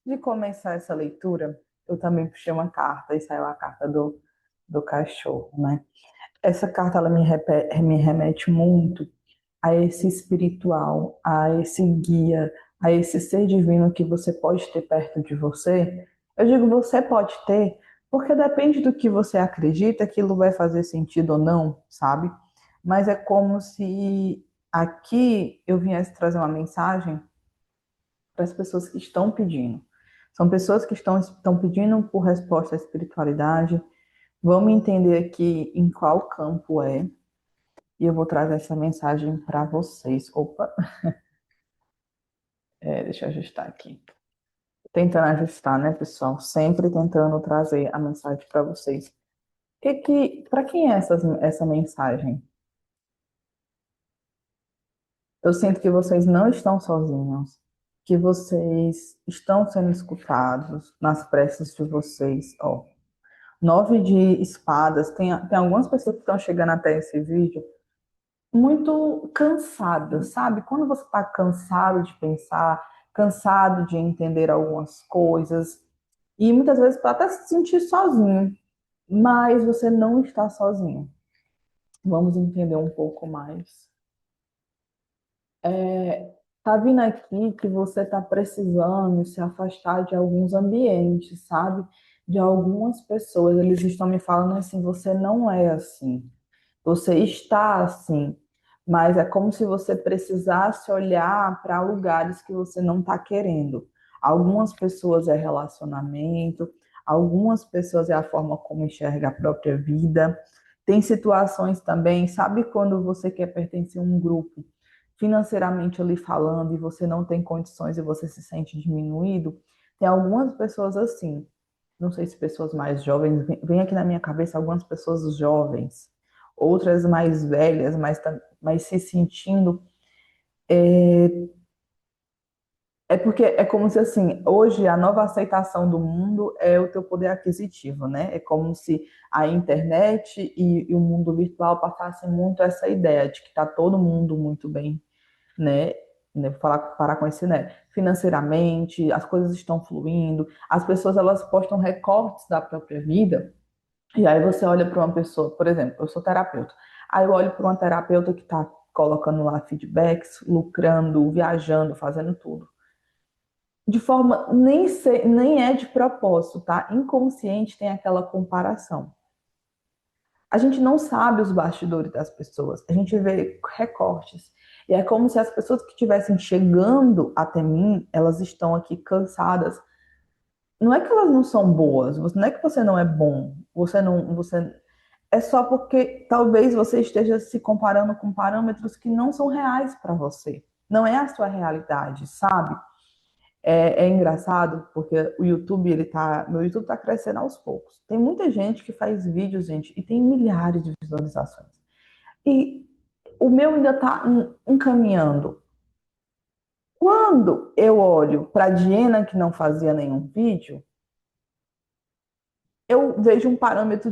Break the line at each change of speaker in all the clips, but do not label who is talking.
De começar essa leitura, eu também puxei uma carta e saiu a carta do cachorro, né? Essa carta ela me remete muito a esse espiritual, a esse guia, a esse ser divino que você pode ter perto de você. Eu digo você pode ter, porque depende do que você acredita, aquilo vai fazer sentido ou não, sabe? Mas é como se aqui eu viesse trazer uma mensagem para as pessoas que estão pedindo. São pessoas que estão pedindo por resposta à espiritualidade. Vamos entender aqui em qual campo é. E eu vou trazer essa mensagem para vocês. Opa, deixa eu ajustar aqui. Tentando ajustar, né, pessoal? Sempre tentando trazer a mensagem para vocês. Para quem é essa mensagem? Eu sinto que vocês não estão sozinhos, que vocês estão sendo escutados nas preces de vocês. Ó, 9 de espadas. Tem algumas pessoas que estão chegando até esse vídeo muito cansadas, sabe? Quando você está cansado de pensar, cansado de entender algumas coisas, e muitas vezes pode até se sentir sozinho, mas você não está sozinho. Vamos entender um pouco mais. Tá vindo aqui que você está precisando se afastar de alguns ambientes, sabe? De algumas pessoas. Eles estão me falando assim: você não é assim. Você está assim, mas é como se você precisasse olhar para lugares que você não está querendo. Algumas pessoas é relacionamento, algumas pessoas é a forma como enxerga a própria vida. Tem situações também, sabe quando você quer pertencer a um grupo, financeiramente ali falando, e você não tem condições e você se sente diminuído? Tem algumas pessoas assim. Não sei se pessoas mais jovens, vem aqui na minha cabeça algumas pessoas jovens, outras mais velhas, mas se sentindo. É porque é como se assim, hoje a nova aceitação do mundo é o teu poder aquisitivo, né? É como se a internet e o mundo virtual passassem muito essa ideia de que está todo mundo muito bem, né? Vou parar com esse, né? Financeiramente, as coisas estão fluindo, as pessoas elas postam recortes da própria vida. E aí você olha para uma pessoa, por exemplo, eu sou terapeuta. Aí eu olho para uma terapeuta que está colocando lá feedbacks, lucrando, viajando, fazendo tudo. De forma, nem é de propósito, tá? Inconsciente tem aquela comparação. A gente não sabe os bastidores das pessoas, a gente vê recortes. E é como se as pessoas que estivessem chegando até mim, elas estão aqui cansadas. Não é que elas não são boas, não é que você não é bom, você é só porque talvez você esteja se comparando com parâmetros que não são reais para você. Não é a sua realidade, sabe? É engraçado porque meu YouTube tá crescendo aos poucos. Tem muita gente que faz vídeos, gente, e tem milhares de visualizações. E o meu ainda tá encaminhando. Quando eu olho para a Diana que não fazia nenhum vídeo, eu vejo um parâmetro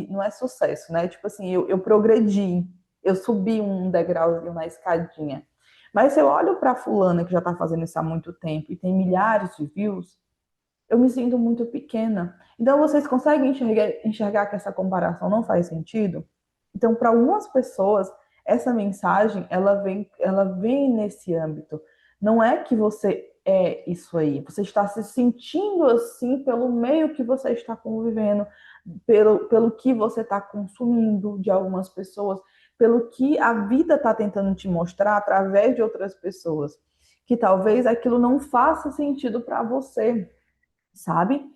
não é sucesso, né? Tipo assim, eu progredi, eu subi um degrauzinho na escadinha. Mas se eu olho para fulana que já está fazendo isso há muito tempo e tem milhares de views, eu me sinto muito pequena. Então vocês conseguem enxergar que essa comparação não faz sentido? Então, para algumas pessoas, essa mensagem ela vem nesse âmbito. Não é que você é isso aí, você está se sentindo assim pelo meio que você está convivendo, pelo que você está consumindo de algumas pessoas, pelo que a vida está tentando te mostrar através de outras pessoas, que talvez aquilo não faça sentido para você, sabe?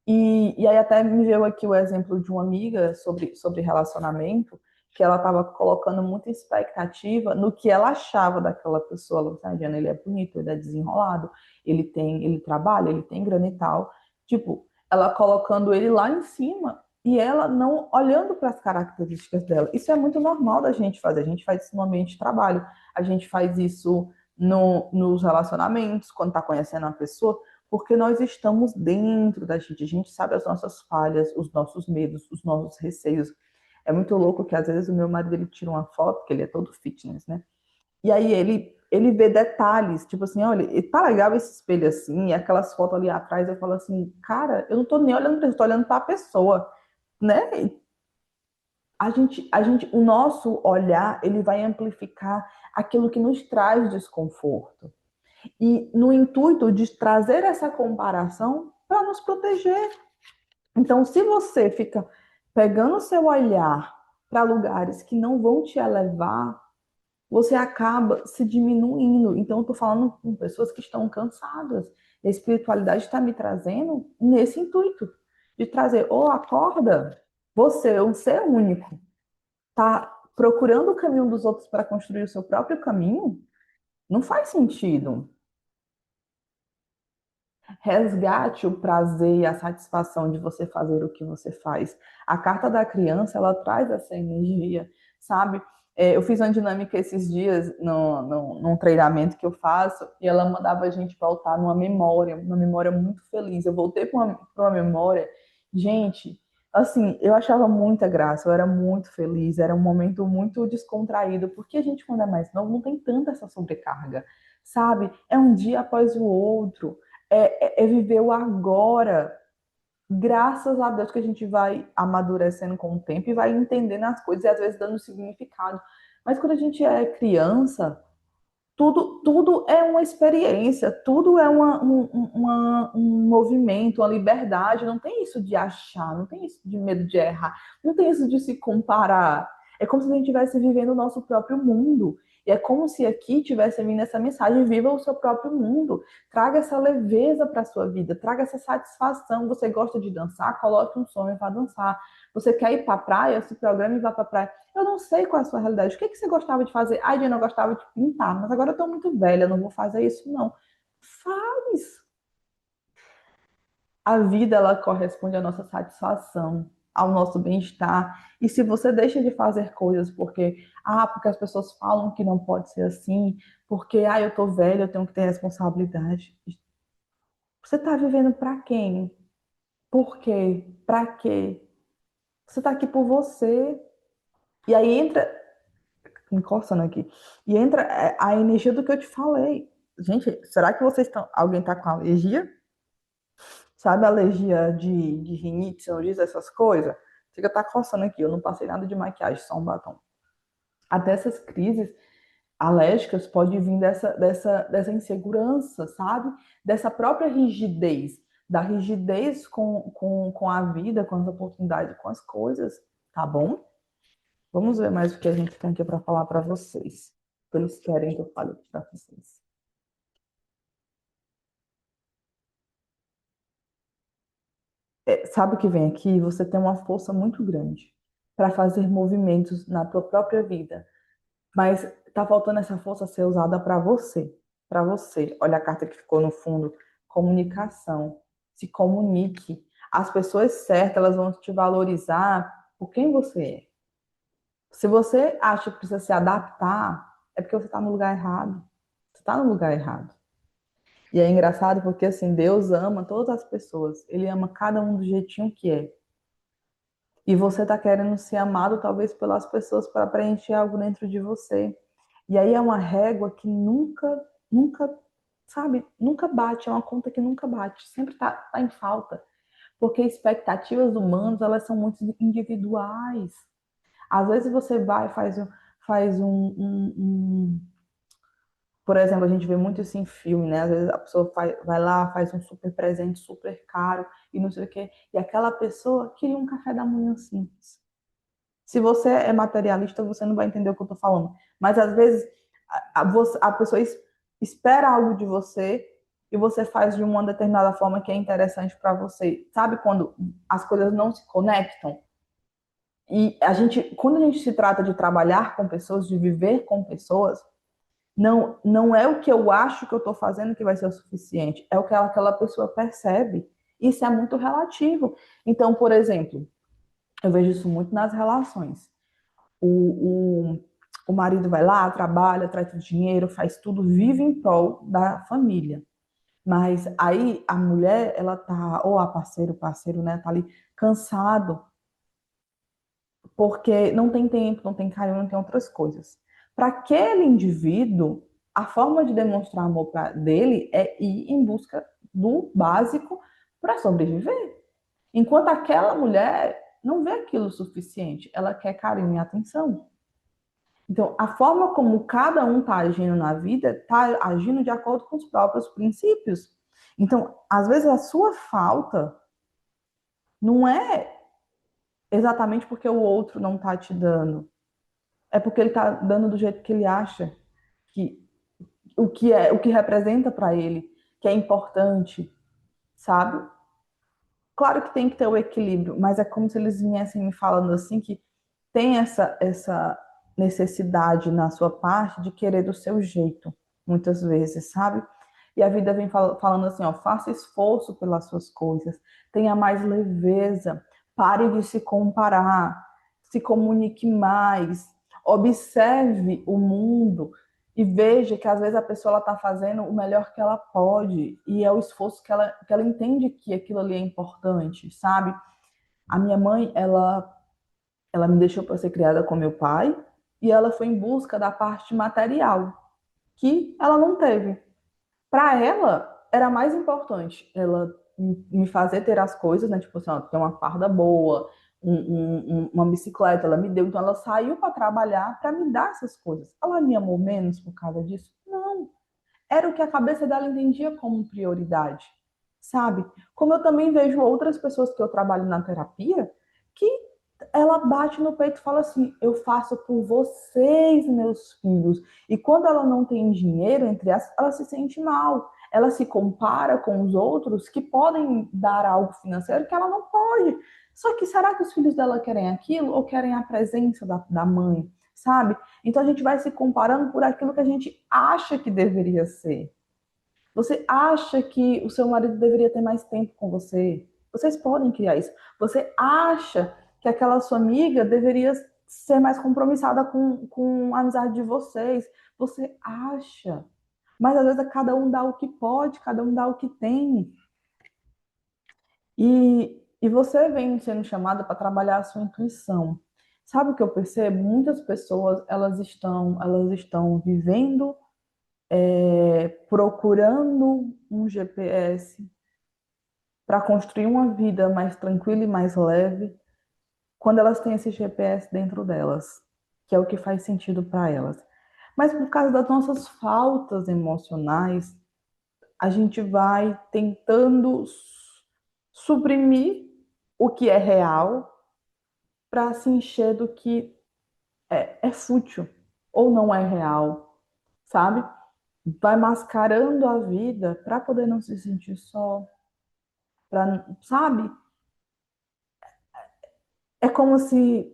E aí até me veio aqui o exemplo de uma amiga sobre relacionamento, que ela estava colocando muita expectativa no que ela achava daquela pessoa. Ela falou, Diana, ele é bonito, ele é desenrolado, ele trabalha, ele tem grana e tal. Tipo, ela colocando ele lá em cima e ela não olhando para as características dela. Isso é muito normal da gente fazer. A gente faz isso no ambiente de trabalho, a gente faz isso nos relacionamentos, quando está conhecendo uma pessoa, porque nós estamos dentro da gente, a gente sabe as nossas falhas, os nossos medos, os nossos receios. É muito louco que às vezes o meu marido ele tira uma foto, que ele é todo fitness, né? E aí ele vê detalhes, tipo assim, olha, e tá legal esse espelho assim, e aquelas fotos ali atrás, eu falo assim, cara, eu não tô nem olhando pra isso, eu tô olhando pra pessoa, né? O nosso olhar, ele vai amplificar aquilo que nos traz desconforto. E no intuito de trazer essa comparação para nos proteger. Então, se você fica pegando o seu olhar para lugares que não vão te elevar, você acaba se diminuindo. Então, eu estou falando com pessoas que estão cansadas. A espiritualidade está me trazendo nesse intuito de trazer, ou acorda, você é um ser único, tá procurando o caminho dos outros para construir o seu próprio caminho, não faz sentido. Resgate o prazer e a satisfação de você fazer o que você faz. A carta da criança, ela traz essa energia, sabe? Eu fiz uma dinâmica esses dias num treinamento que eu faço e ela mandava a gente voltar numa memória, uma memória muito feliz. Eu voltei para uma memória, gente, assim, eu achava muita graça, eu era muito feliz, era um momento muito descontraído, porque a gente, quando é mais novo, não tem tanta essa sobrecarga, sabe? É um dia após o outro é viver o agora. Graças a Deus que a gente vai amadurecendo com o tempo e vai entendendo as coisas e às vezes dando significado. Mas quando a gente é criança, tudo é uma experiência, tudo é um movimento, uma liberdade. Não tem isso de achar, não tem isso de medo de errar, não tem isso de se comparar. É como se a gente estivesse vivendo o nosso próprio mundo. E é como se aqui tivesse vindo essa mensagem: viva o seu próprio mundo, traga essa leveza para a sua vida, traga essa satisfação. Você gosta de dançar? Coloque um sonho para dançar. Você quer ir para a praia? Se programe e vá para a praia. Eu não sei qual é a sua realidade. O que, que você gostava de fazer? Ai, Diana, eu gostava de pintar, mas agora eu estou muito velha, não vou fazer isso, não. Faz! A vida, ela corresponde à nossa satisfação, ao nosso bem-estar. E se você deixa de fazer coisas porque as pessoas falam que não pode ser assim, porque, eu tô velha, eu tenho que ter responsabilidade. Você está vivendo para quem? Por quê? Para quê? Você está aqui por você. E aí entra encoçando aqui. E entra a energia do que eu te falei. Gente, será que vocês estão. Alguém tá com alergia? Sabe a alergia de rinite, sinusite, essas coisas? Fica tá coçando aqui. Eu não passei nada de maquiagem, só um batom. Até essas crises alérgicas podem vir dessa insegurança, sabe? Dessa própria rigidez. Da rigidez com a vida, com as oportunidades, com as coisas. Tá bom? Vamos ver mais o que a gente tem aqui para falar para vocês. O que eles querem que eu fale para vocês. Sabe o que vem aqui? Você tem uma força muito grande para fazer movimentos na tua própria vida, mas tá faltando essa força ser usada para você. Para você. Olha a carta que ficou no fundo. Comunicação. Se comunique. As pessoas certas, elas vão te valorizar por quem você é. Se você acha que precisa se adaptar, é porque você está no lugar errado. Você está no lugar errado. E é engraçado porque, assim, Deus ama todas as pessoas. Ele ama cada um do jeitinho que é. E você está querendo ser amado, talvez, pelas pessoas para preencher algo dentro de você. E aí é uma régua que nunca, sabe, nunca bate. É uma conta que nunca bate. Sempre tá em falta. Porque expectativas humanas, elas são muito individuais. Às vezes você vai e faz por exemplo, a gente vê muito isso em filme, né? Às vezes a pessoa vai lá, faz um super presente, super caro e não sei o quê. E aquela pessoa queria um café da manhã simples. Se você é materialista, você não vai entender o que eu estou falando. Mas às vezes a pessoa espera algo de você e você faz de uma determinada forma que é interessante para você. Sabe quando as coisas não se conectam? E quando a gente se trata de trabalhar com pessoas, de viver com pessoas, não é o que eu acho que eu estou fazendo que vai ser o suficiente, é o que aquela pessoa percebe. Isso é muito relativo. Então, por exemplo, eu vejo isso muito nas relações. O marido vai lá, trabalha, traz o dinheiro, faz tudo, vive em prol da família. Mas aí a mulher, ela tá, ou a parceiro, o parceiro, né, tá ali cansado, porque não tem tempo, não tem carinho, não tem outras coisas. Para aquele indivíduo, a forma de demonstrar amor dele é ir em busca do básico para sobreviver. Enquanto aquela mulher não vê aquilo o suficiente, ela quer carinho e atenção. Então, a forma como cada um está agindo na vida está agindo de acordo com os próprios princípios. Então, às vezes a sua falta não é exatamente porque o outro não está te dando, é porque ele está dando do jeito que ele acha que o que representa para ele, que é importante, sabe? Claro que tem que ter o equilíbrio, mas é como se eles viessem me falando assim que tem essa necessidade na sua parte de querer do seu jeito, muitas vezes, sabe? E a vida vem falando assim, ó, faça esforço pelas suas coisas, tenha mais leveza, pare de se comparar, se comunique mais, observe o mundo e veja que às vezes a pessoa está fazendo o melhor que ela pode e é o esforço que ela entende que aquilo ali é importante, sabe? A minha mãe, ela me deixou para ser criada com meu pai e ela foi em busca da parte material, que ela não teve. Para ela, era mais importante ela me fazer ter as coisas, né? Tipo assim, ó, ter uma farda boa, uma bicicleta, ela me deu. Então, ela saiu para trabalhar para me dar essas coisas. Ela me amou menos por causa disso? Não. Era o que a cabeça dela entendia como prioridade, sabe? Como eu também vejo outras pessoas que eu trabalho na terapia, que ela bate no peito e fala assim: eu faço por vocês, meus filhos. E quando ela não tem dinheiro, entre as, ela se sente mal. Ela se compara com os outros que podem dar algo financeiro que ela não pode. Só que será que os filhos dela querem aquilo ou querem a presença da mãe, sabe? Então a gente vai se comparando por aquilo que a gente acha que deveria ser. Você acha que o seu marido deveria ter mais tempo com você? Vocês podem criar isso. Você acha que aquela sua amiga deveria ser mais compromissada com a amizade de vocês? Você acha. Mas às vezes cada um dá o que pode, cada um dá o que tem. E você vem sendo chamada para trabalhar a sua intuição. Sabe o que eu percebo? Muitas pessoas elas estão vivendo procurando um GPS para construir uma vida mais tranquila e mais leve, quando elas têm esse GPS dentro delas, que é o que faz sentido para elas. Mas por causa das nossas faltas emocionais, a gente vai tentando suprimir o que é real para se encher do que é fútil ou não é real, sabe? Vai mascarando a vida para poder não se sentir só, sabe? É como se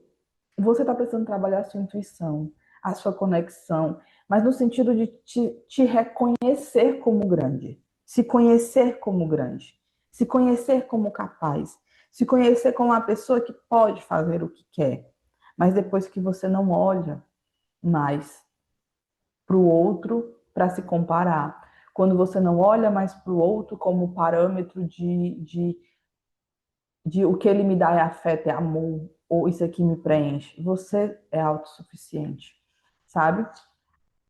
você está precisando trabalhar a sua intuição, a sua conexão, mas no sentido de te reconhecer como grande, se conhecer como grande, se conhecer como capaz, se conhecer como uma pessoa que pode fazer o que quer, mas depois que você não olha mais para o outro para se comparar, quando você não olha mais para o outro como parâmetro de o que ele me dá é afeto, é amor, ou isso aqui me preenche. Você é autossuficiente, sabe?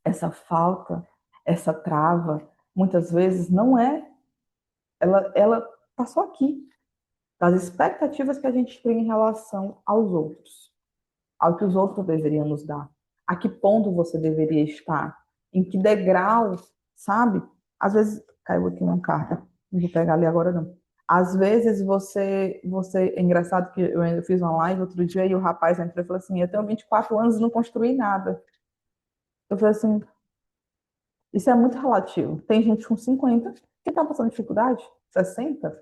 Essa falta, essa trava, muitas vezes não é, ela tá só aqui, das expectativas que a gente tem em relação aos outros, ao que os outros deveriam nos dar, a que ponto você deveria estar, em que degrau, sabe? Às vezes, caiu aqui uma carta, não vou pegar ali agora não. Às vezes é engraçado que eu ainda fiz uma live outro dia e o rapaz entrou e falou assim: eu tenho 24 anos e não construí nada. Eu falei assim: isso é muito relativo. Tem gente com 50 que está passando dificuldade, 60.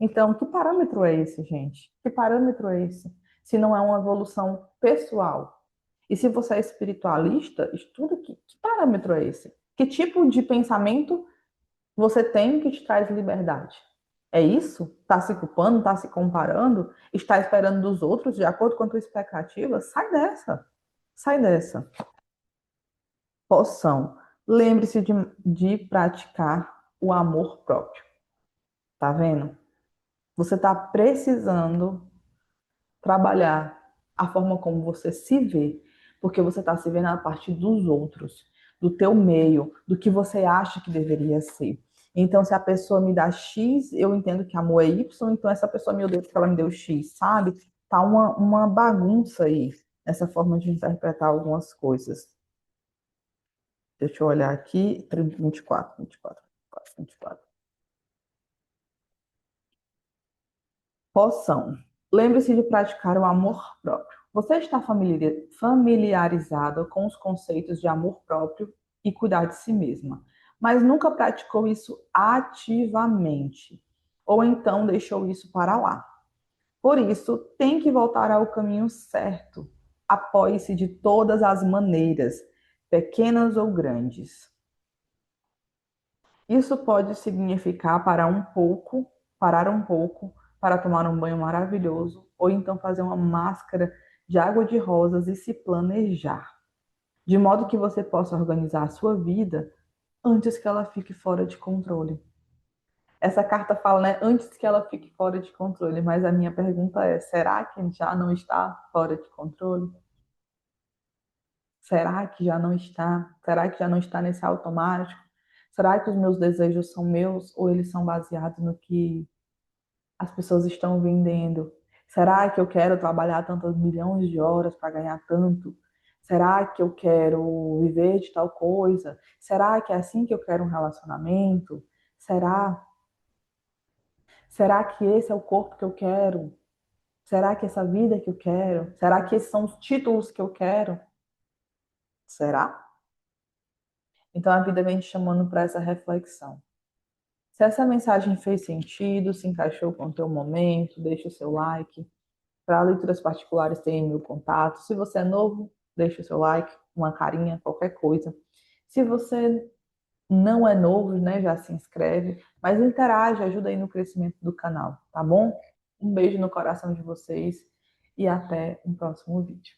Então, que parâmetro é esse, gente? Que parâmetro é esse? Se não é uma evolução pessoal. E se você é espiritualista, estuda que parâmetro é esse? Que tipo de pensamento você tem que te traz liberdade? É isso? Está se culpando, está se comparando, está esperando dos outros de acordo com a tua expectativa? Sai dessa. Sai dessa. Poção. Lembre-se de praticar o amor próprio. Tá vendo? Você está precisando trabalhar a forma como você se vê, porque você está se vendo a partir dos outros. do teu meio, do que você acha que deveria ser. Então, se a pessoa me dá X, eu entendo que amor é Y, então essa pessoa me odeia porque ela me deu X, sabe? Tá uma bagunça aí, essa forma de interpretar algumas coisas. Deixa eu olhar aqui, 24, 24, 24, 24. Poção. Lembre-se de praticar o amor próprio. Você está familiarizado com os conceitos de amor próprio e cuidar de si mesma, mas nunca praticou isso ativamente, ou então deixou isso para lá. Por isso, tem que voltar ao caminho certo. Apoie-se de todas as maneiras, pequenas ou grandes. Isso pode significar parar um pouco para tomar um banho maravilhoso, ou então fazer uma máscara de água de rosas e se planejar, de modo que você possa organizar a sua vida antes que ela fique fora de controle. Essa carta fala, né, antes que ela fique fora de controle, mas a minha pergunta é: será que já não está fora de controle? Será que já não está? Será que já não está nesse automático? Será que os meus desejos são meus ou eles são baseados no que as pessoas estão vendendo? Será que eu quero trabalhar tantos milhões de horas para ganhar tanto? Será que eu quero viver de tal coisa? Será que é assim que eu quero um relacionamento? Será? Será que esse é o corpo que eu quero? Será que essa vida que eu quero? Será que esses são os títulos que eu quero? Será? Então a vida vem te chamando para essa reflexão. Se essa mensagem fez sentido, se encaixou com o teu momento, deixa o seu like. Para leituras particulares tem meu contato. Se você é novo, deixa o seu like, uma carinha, qualquer coisa. Se você não é novo, né, já se inscreve, mas interage, ajuda aí no crescimento do canal, tá bom? Um beijo no coração de vocês e até um próximo vídeo.